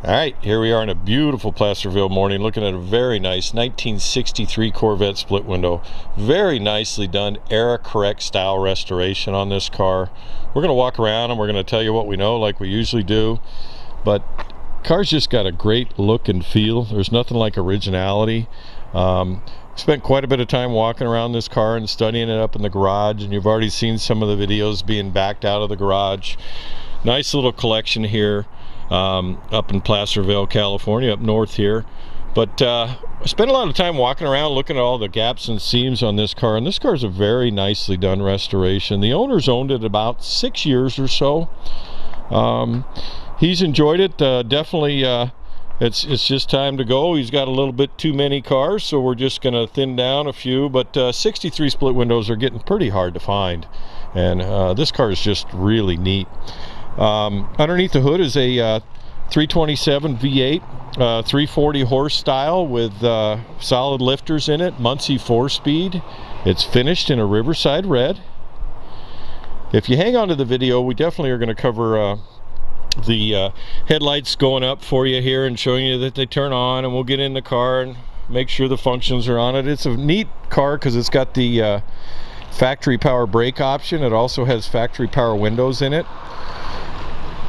All right, here we are in a beautiful Placerville morning looking at a very nice 1963 Corvette split window. Very nicely done, era correct style restoration on this car. We're going to walk around and we're going to tell you what we know like we usually do. But car's just got a great look and feel. There's nothing like originality. Spent quite a bit of time walking around this car and studying it up in the garage, and you've already seen some of the videos being backed out of the garage. Nice little collection here. Up in Placerville, California, up north here. But I spent a lot of time walking around looking at all the gaps and seams on this car, and this car is a very nicely done restoration. The owner's owned it about 6 years or so. He's enjoyed it. Definitely it's just time to go. He's got a little bit too many cars, so we're just going to thin down a few, but 63 split windows are getting pretty hard to find, and this car is just really neat. Underneath the hood is a 327 V8, 340 horse style with solid lifters in it, Muncie 4-speed. It's finished in a Riverside red. If you hang on to the video, we definitely are going to cover the headlights going up for you here and showing you that they turn on, and we'll get in the car and make sure the functions are on it. It's a neat car because it's got the factory power brake option. It also has factory power windows in it.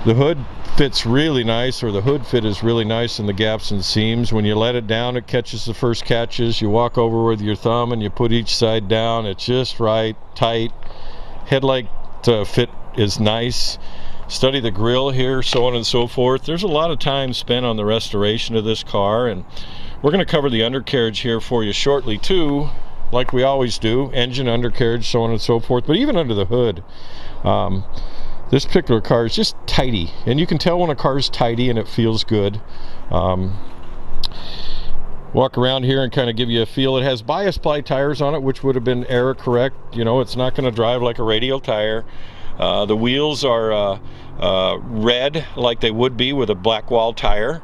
The hood fits really nice, or the hood fit is really nice in the gaps and seams. When you let it down, it catches the first catches. You walk over with your thumb and you put each side down. It's just right, tight. Headlight fit is nice. Study the grille here, so on and so forth. There's a lot of time spent on the restoration of this car, and we're going to cover the undercarriage here for you shortly too, like we always do. Engine, undercarriage, so on and so forth. But even under the hood, this particular car is just tidy, and you can tell when a car is tidy and it feels good. Walk around here and kind of give you a feel. It has bias ply tires on it, which would have been error correct. You know, it's not going to drive like a radial tire. The wheels are red like they would be with a black wall tire.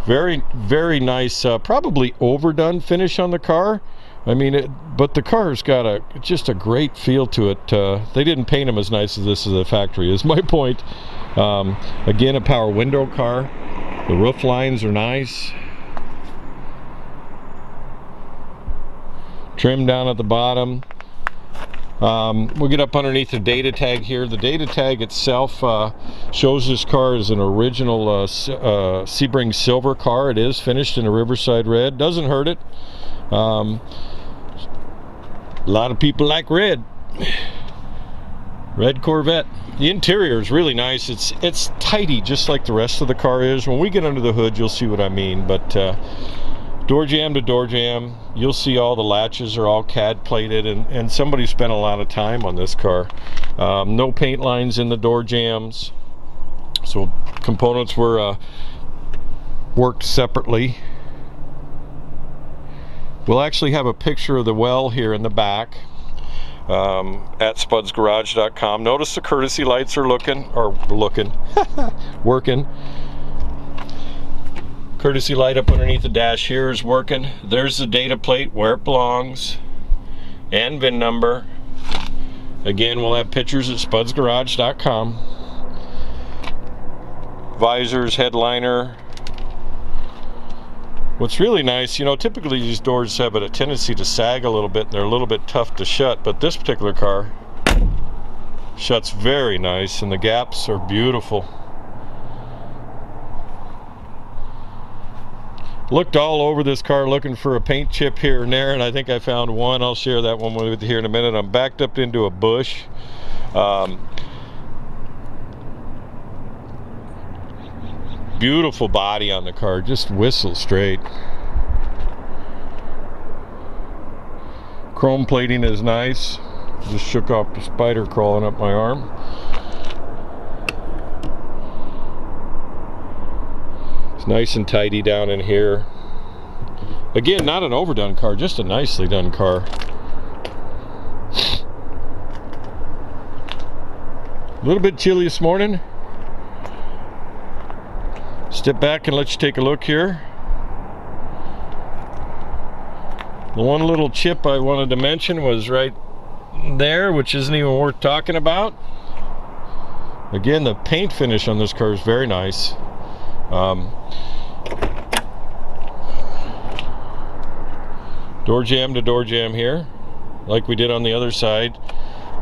Very, very nice, probably overdone finish on the car. I mean, but the car's got just a great feel to it. They didn't paint them as nice as this is a factory, is my point. Again, a power window car. The roof lines are nice. Trim down at the bottom. We'll get up underneath the data tag here. The data tag itself shows this car as an original Sebring silver car. It is finished in a Riverside red. Doesn't hurt it. A lot of people like red Corvette. The interior is really nice. It's tidy, just like the rest of the car is. When we get under the hood, you'll see what I mean. But door jamb to door jamb, you'll see all the latches are all CAD plated, and somebody spent a lot of time on this car. No paint lines in the door jambs, so components were worked separately. We'll actually have a picture of the well here in the back at spudsgarage.com. Notice the courtesy lights are working. Courtesy light up underneath the dash here is working. There's the data plate where it belongs and VIN number. Again, we'll have pictures at spudsgarage.com. Visors, headliner. What's really nice, you know, typically these doors have a tendency to sag a little bit and they're a little bit tough to shut, but this particular car shuts very nice, and the gaps are beautiful. Looked all over this car looking for a paint chip here and there, and I think I found one. I'll share that one with you here in a minute. I'm backed up into a bush. Beautiful body on the car, just whistle straight. Chrome plating is nice. Just shook off the spider crawling up my arm. It's nice and tidy down in here. Again, not an overdone car, just a nicely done car. A little bit chilly this morning. Step back and let you take a look here. The one little chip I wanted to mention was right there, which isn't even worth talking about. Again, the paint finish on this car is very nice. Door jamb to door jamb here, like we did on the other side.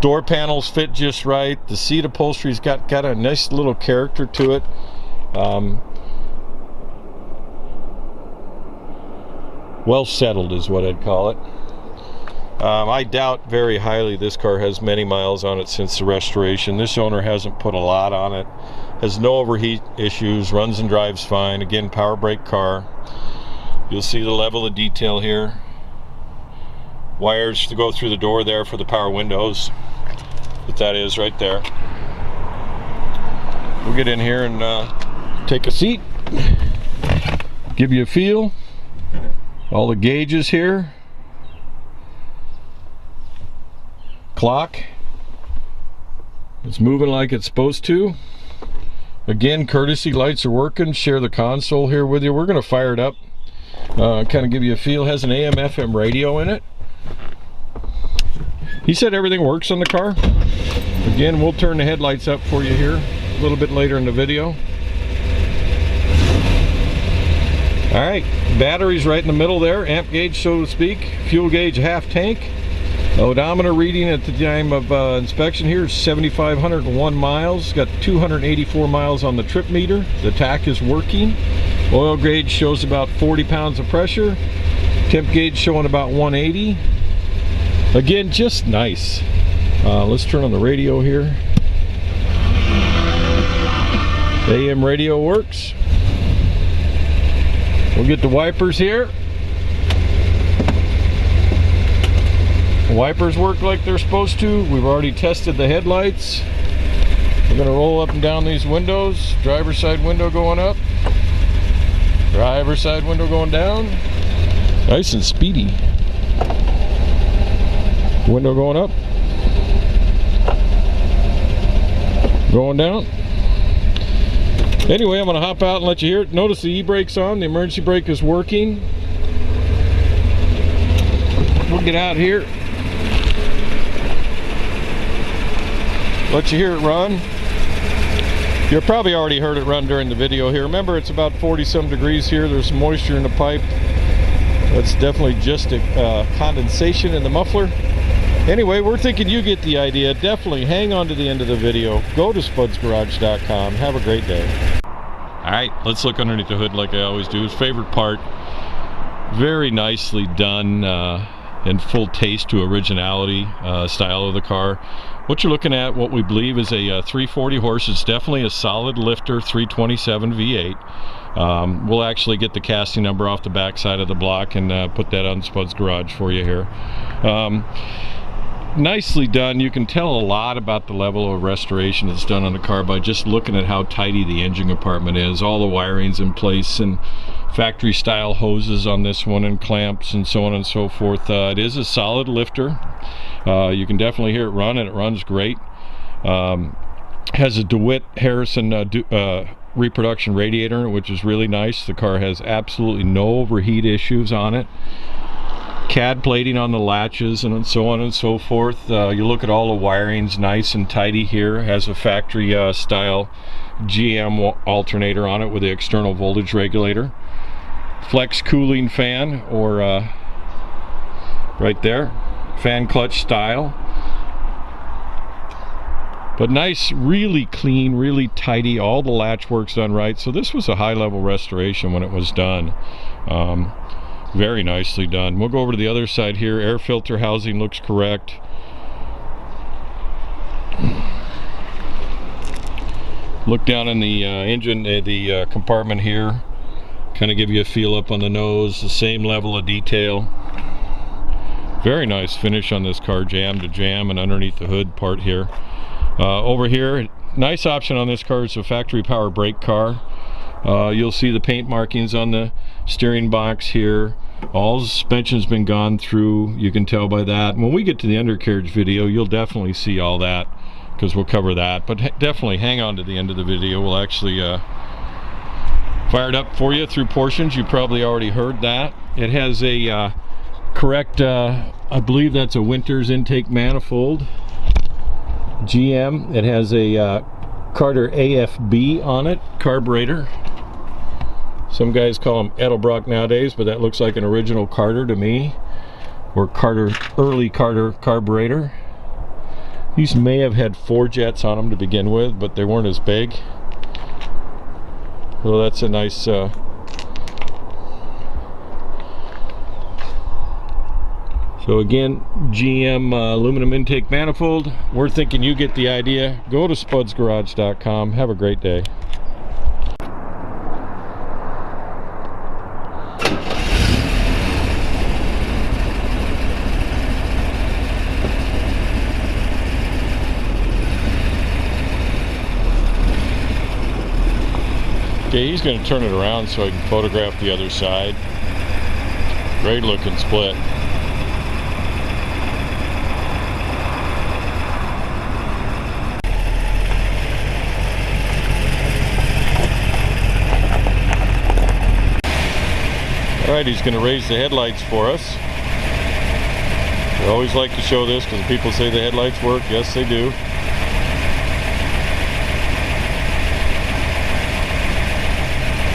Door panels fit just right. The seat upholstery's got a nice little character to it. Well settled is what I'd call it. I doubt very highly this car has many miles on it since the restoration. This owner hasn't put a lot on it. Has no overheat issues, runs and drives fine. Again, power brake car. You'll see the level of detail here. Wires to go through the door there for the power windows. But that is right there. We'll get in here and take a seat. Give you a feel. All the gauges here. Clock. It's moving like it's supposed to. Again, courtesy lights are working. Share the console here with you. We're going to fire it up. Kind of give you a feel. It has an AM FM radio in it. He said everything works on the car. Again, we'll turn the headlights up for you here a little bit later in the video. Alright, battery's right in the middle there, amp gauge so to speak, fuel gauge half tank. Odometer reading at the time of inspection here is 7,501 miles. Got 284 miles on the trip meter. The tach is working. Oil gauge shows about 40 pounds of pressure. Temp gauge showing about 180. Again, just nice. Let's turn on the radio here. AM radio works. We'll get the wipers here. The wipers work like they're supposed to. We've already tested the headlights. We're going to roll up and down these windows. Driver's side window going up. Driver's side window going down. Nice and speedy. Window going up. Going down. Anyway, I'm going to hop out and let you hear it. Notice the e-brake's on. The emergency brake is working. We'll get out here. Let you hear it run. You've probably already heard it run during the video here. Remember, it's about 40-some degrees here. There's some moisture in the pipe. That's definitely just a condensation in the muffler. Anyway, we're thinking you get the idea. Definitely hang on to the end of the video. Go to spudsgarage.com. Have a great day. Alright, let's look underneath the hood like I always do. His favorite part. Very nicely done in full taste to originality style of the car. What you're looking at, what we believe is a 340 horse. It's definitely a solid lifter 327 V8. We'll actually get the casting number off the back side of the block and put that on Spud's Garage for you here. Nicely done. You can tell a lot about the level of restoration that's done on the car by just looking at how tidy the engine compartment is. All the wiring's in place and factory style hoses on this one and clamps and so on and so forth. It is a solid lifter. You can definitely hear it run, and it runs great. Has a DeWitt Harrison reproduction radiator in it, which is really nice. The car has absolutely no overheat issues on it. CAD plating on the latches and so on and so forth. You look at all the wiring's nice and tidy here. Has a factory style GM alternator on it with the external voltage regulator. Flex cooling fan, or right there, fan clutch style. But nice, really clean, really tidy. All the latch work's done right. So this was a high level restoration when it was done. Very nicely done. We'll go over to the other side here. Air filter housing looks correct. Look down in the engine, the compartment here. Kind of give you a feel up on the nose. The same level of detail. Very nice finish on this car, jam to jam, and underneath the hood part here. Over here, nice option on this car is a factory power brake car. You'll see the paint markings on the steering box here. All the suspension's been gone through. You can tell by that. When we get to the undercarriage video, you'll definitely see all that, because we'll cover that. But definitely hang on to the end of the video. We'll actually fire it up for you through portions. You probably already heard that. It has a correct, I believe that's a Winters intake manifold. GM. It has a Carter AFB on it, carburetor. Some guys call them Edelbrock nowadays, but that looks like an original Carter to me. Or Carter, early Carter carburetor. These may have had 4 jets on them to begin with, but they weren't as big. So that's a nice so again, GM aluminum intake manifold. We're thinking you get the idea. Go to spudsgarage.com. Have a great day. Okay, he's going to turn it around so I can photograph the other side. Great looking split. Alright, he's going to raise the headlights for us. I always like to show this because people say the headlights work. Yes, they do.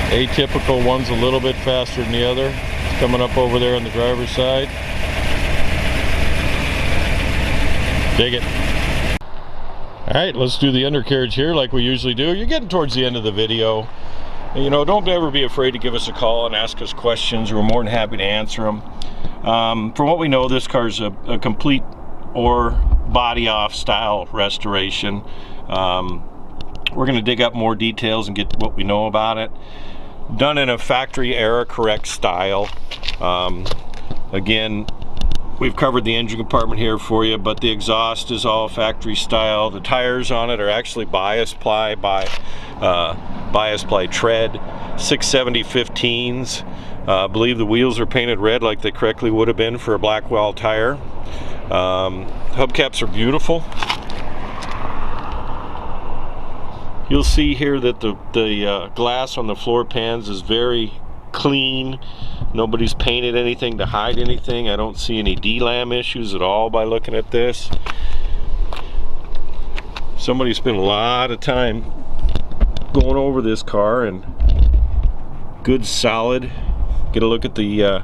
Atypical, one's a little bit faster than the other. It's coming up over there on the driver's side. Dig it. Alright, let's do the undercarriage here like we usually do. You're getting towards the end of the video. You know, don't ever be afraid to give us a call and ask us questions. We're more than happy to answer them. From what we know, this car's a complete or body off style restoration. We're going to dig up more details and get what we know about it. Done in a factory era correct style. Again, we've covered the engine compartment here for you, but the exhaust is all factory style. The tires on it are actually bias ply tread 670 15s. I believe the wheels are painted red like they correctly would have been for a Blackwell tire. Hubcaps are beautiful. You'll see here that the glass on the floor pans is very clean. Nobody's painted anything to hide anything. I don't see any DLAM issues at all by looking at this. Somebody spent a lot of time going over this car, and good solid. Get a look at the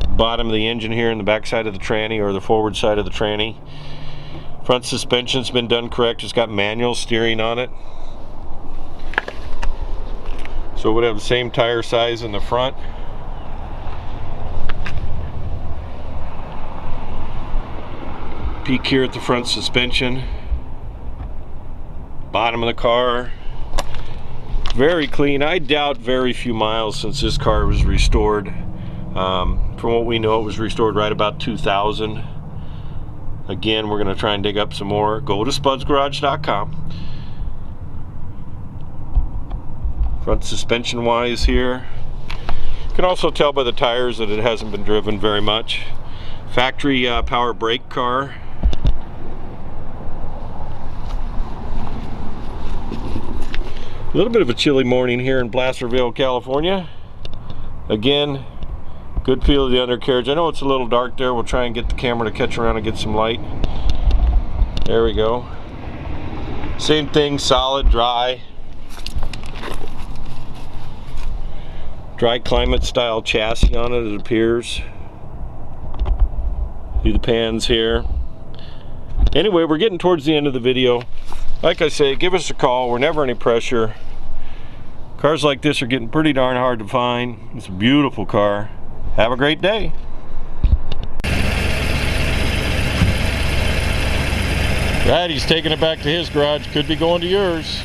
bottom of the engine here and the back side of the tranny, or the forward side of the tranny. Front suspension's been done correct. It's got manual steering on it. So it would have the same tire size in the front. Peek here at the front suspension. Bottom of the car. Very clean. I doubt very few miles since this car was restored. From what we know, it was restored right about 2000. Again, we're going to try and dig up some more. Go to spudsgarage.com. Front suspension wise here. You can also tell by the tires that it hasn't been driven very much. Factory power brake car. A little bit of a chilly morning here in Placerville, California. Again, good feel of the undercarriage. I know it's a little dark there. We'll try and get the camera to catch around and get some light. There we go. Same thing, solid, dry. Dry climate style chassis on it, it appears. See the pans here. Anyway, we're getting towards the end of the video. Like I say, give us a call. We're never any pressure. Cars like this are getting pretty darn hard to find. It's a beautiful car. Have a great day. Right, he's taking it back to his garage. Could be going to yours.